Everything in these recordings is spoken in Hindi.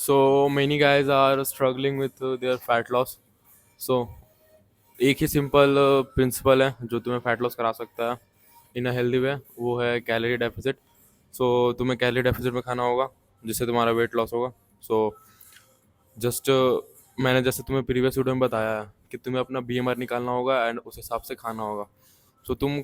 So many guys are struggling with their fat loss. So एक ही सिंपल प्रिंसिपल है जो तुम्हें फैट लॉस करा सकता है इन अ हेल्दी वे, वो है कैलोरी डेफिसिट. सो तुम्हें कैलोरी डेफिसिट में खाना होगा जिससे तुम्हारा वेट लॉस होगा. सो जस्ट मैंने जैसे तुम्हें प्रीवियस वीडियो में बताया है कि तुम्हें अपना बीएमआर निकालना होगा एंड उस हिसाब से खाना होगा. सो तुम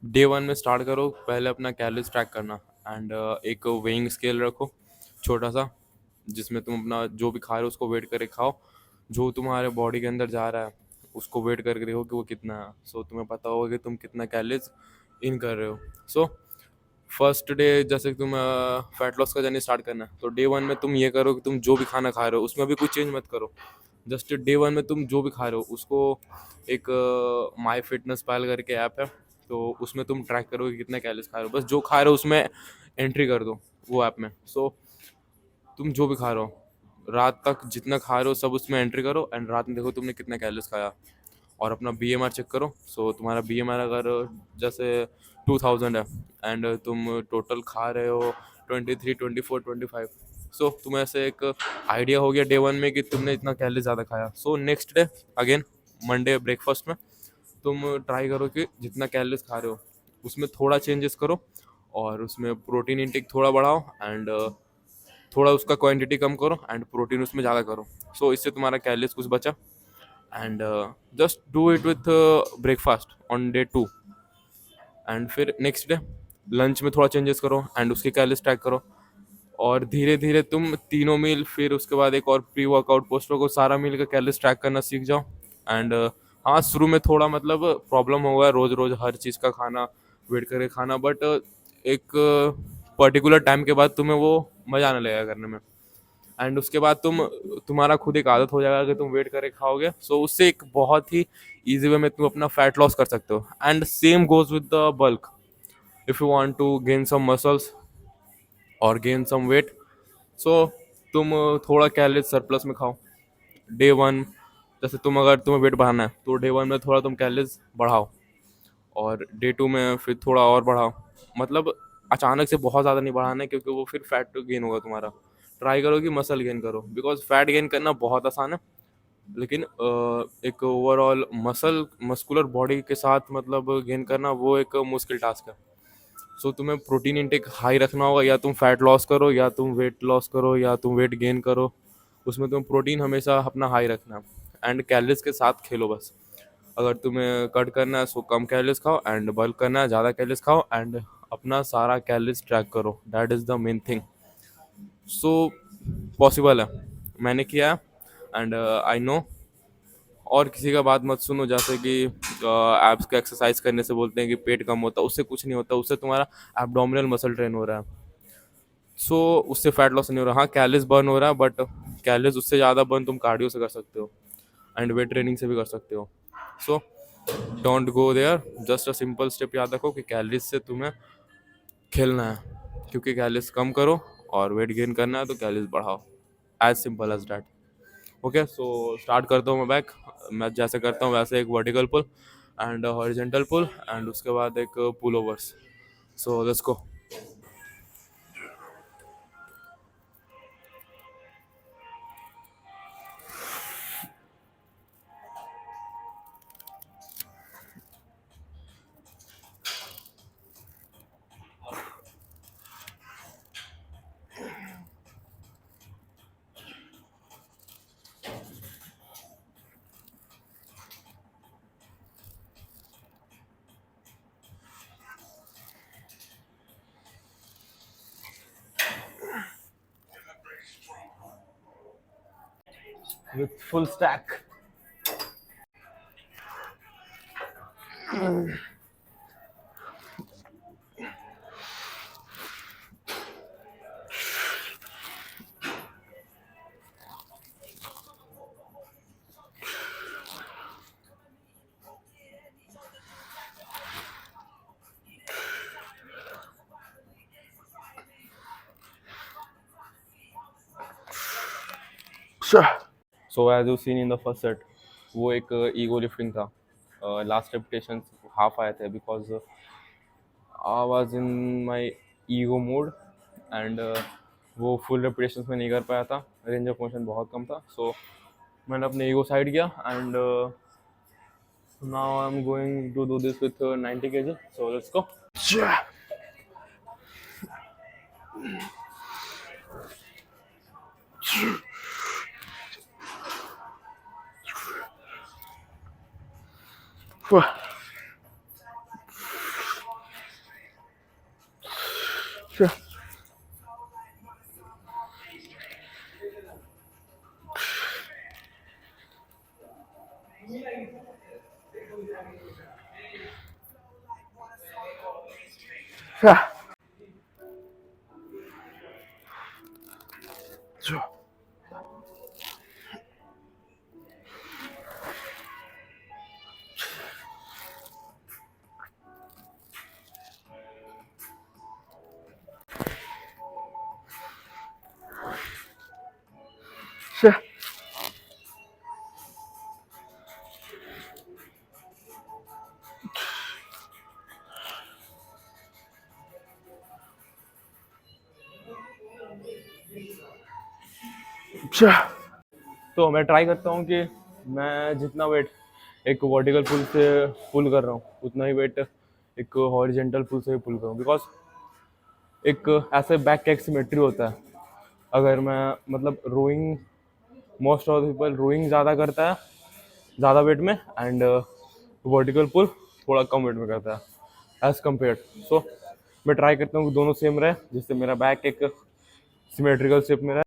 डे वन में स्टार्ट करो पहले अपना कैलोरीज ट्रैक करना. एंड एक वेइंग स्केल रखो छोटा सा, जिसमें तुम अपना जो भी खा रहे हो उसको वेट करके खाओ. जो तुम्हारे बॉडी के अंदर जा रहा है उसको वेट करके देखो कि वो कितना है. सो तुम्हें पता होगा कि तुम कितना कैलोरीज इन कर रहे हो. सो फर्स्ट डे जैसे कि तुम फैट लॉस का जर्नी स्टार्ट करना है तो डे वन में तुम ये करो कि तुम जो भी खाना खा रहे हो उसमें भी कुछ चेंज मत करो. जस्ट डे वन में तुम जो भी खा रहे हो उसको एक माई फिटनेस पाल करके ऐप है, तो उसमें तुम ट्रैक करो कि कितना कैलोरीज खा रहे हो. बस जो खा रहे हो उसमें एंट्री कर दो वो ऐप में. सो तुम जो भी खा रहे हो रात तक जितना खा रहे हो सब उसमें एंट्री करो एंड रात में देखो तुमने कितना कैलोरीज खाया और अपना बीएमआर चेक करो. सो तुम्हारा बीएमआर अगर जैसे 2000 है एंड तुम टोटल खा रहे हो 23, 24, 25. सो तुम्हें ऐसे एक आइडिया हो गया डे वन में कि तुमने इतना कैलोरी ज़्यादा खाया. So next day again Monday breakfast में तुम ट्राई करो कि जितना कैलोरीज खा रहे हो उसमें थोड़ा चेंजेस करो और उसमें प्रोटीन इंटेक थोड़ा बढ़ाओ एंड थोड़ा उसका क्वांटिटी कम करो एंड प्रोटीन उसमें ज़्यादा करो. सो इससे तुम्हारा कैलोरीज कुछ बचा and just do it with breakfast on day two. And फिर नेक्स्ट डे लंच में थोड़ा चेंजेस करो एंड उसकी कैलोरीज ट्रैक करो. और धीरे धीरे तुम तीनों मील फिर उसके बाद एक और प्री वर्कआउट पोस्ट वर्कआउट सारा मील का कैलोरीज ट्रैक करना सीख जाओ. एंड हाँ, शुरू में थोड़ा मतलब प्रॉब्लम होगा रोज रोज हर चीज़ का खाना वेट करके खाना, बट एक पर्टिकुलर टाइम के बाद तुम्हें वो मज़ा आने लगेगा करने में. एंड उसके बाद तुम्हारा खुद एक आदत हो जाएगा कि तुम वेट करके खाओगे. सो उससे एक बहुत ही इजी वे में तुम अपना फैट लॉस कर सकते हो. And same goes with the bulk. If you want to gain some muscles और गेन सम वेट, सो तुम थोड़ा कैलोरी सरप्लस में खाओ डे वन. जैसे अगर तुम्हें वेट बढ़ाना है तो डे वन में थोड़ा तुम कैलोरीज बढ़ाओ और डे टू में फिर थोड़ा और बढ़ाओ. मतलब अचानक से बहुत ज़्यादा नहीं बढ़ाना है क्योंकि वो फिर फैट गेन होगा तुम्हारा. ट्राई करो कि मसल गेन करो बिकॉज फैट गेन करना बहुत आसान है, लेकिन एक ओवरऑल मस्कुलर बॉडी के साथ मतलब गेन करना वो एक मुश्किल टास्क है. सो तुम्हें प्रोटीन इंटेक हाई रखना होगा. या तुम फैट लॉस करो या तुम वेट लॉस करो या तुम वेट गेन करो, उसमें तुम्हें प्रोटीन हमेशा अपना हाई रखना है एंड कैलोरीज के साथ खेलो बस. अगर तुम्हें कट करना है सो कम कैलोरीज खाओ एंड बल्क करना है ज़्यादा कैलोरीज खाओ एंड अपना सारा कैलोरीज ट्रैक करो. That is the main thing. So possible है, मैंने किया है एंड आई नो. और किसी का बात मत सुनो जैसे कि एब्स का एक्सरसाइज करने से बोलते हैं कि पेट कम होता है. उससे कुछ नहीं होता, उससे तुम्हारा एब्डोमिनल मसल ट्रेन हो रहा है. सो उससे फैट लॉस नहीं हो रहा. हाँ, कैलोरीज बर्न हो रहा है बट कैलोरीज उससे ज़्यादा बर्न तुम कार्डियो से कर सकते हो एंड वेट ट्रेनिंग से भी कर सकते हो. So don't go there. Just a simple step याद रखो कि कैलोरीज से तुम्हें खेलना है, क्योंकि कैलोरीज कम करो और वेट गेन करना है तो कैलोरीज बढ़ाओ. As simple as that. Okay, so start करता हूँ मैं बैक. मैं जैसे करता हूँ वैसे एक vertical pull and horizontal pull and उसके बाद एक pull overs. So let's go. With full stack. So as you seen in the first set, वो एक ईगो लिफ्टिंग था. लास्ट रेपिटेशन हाफ आए थे because I was in my ego mode and वो फुल रेपिटेशन में नहीं कर पाया था, रेंज ऑफ मोशन बहुत कम था। सो मैंने अपने ईगो साइड किया and now I am going to do this with 90 kg। So let's go. तो मैं ट्राई करता हूँ कि मैं जितना वेट एक वर्टिकल पुल से पुल कर रहा हूँ उतना ही वेट एक हॉरिजेंटल पुल से भी पुल करूँ, बिकॉज एक ऐसे बैक का एक सिमेट्री होता है। अगर मैं मतलब rowing, most of the people rowing ज़्यादा करता है ज़्यादा वेट में, एंड वर्टिकल पुल थोड़ा कम वेट में करता है एज कम्पेयर्ड। सो मैं ट्राई करता हूँ कि दोनों सेम रहे, जिससे मेरा बैक एक सिमेट्रिकल शेप में रहे।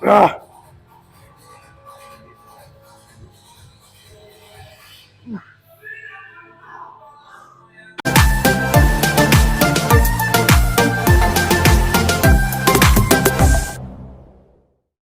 Ah.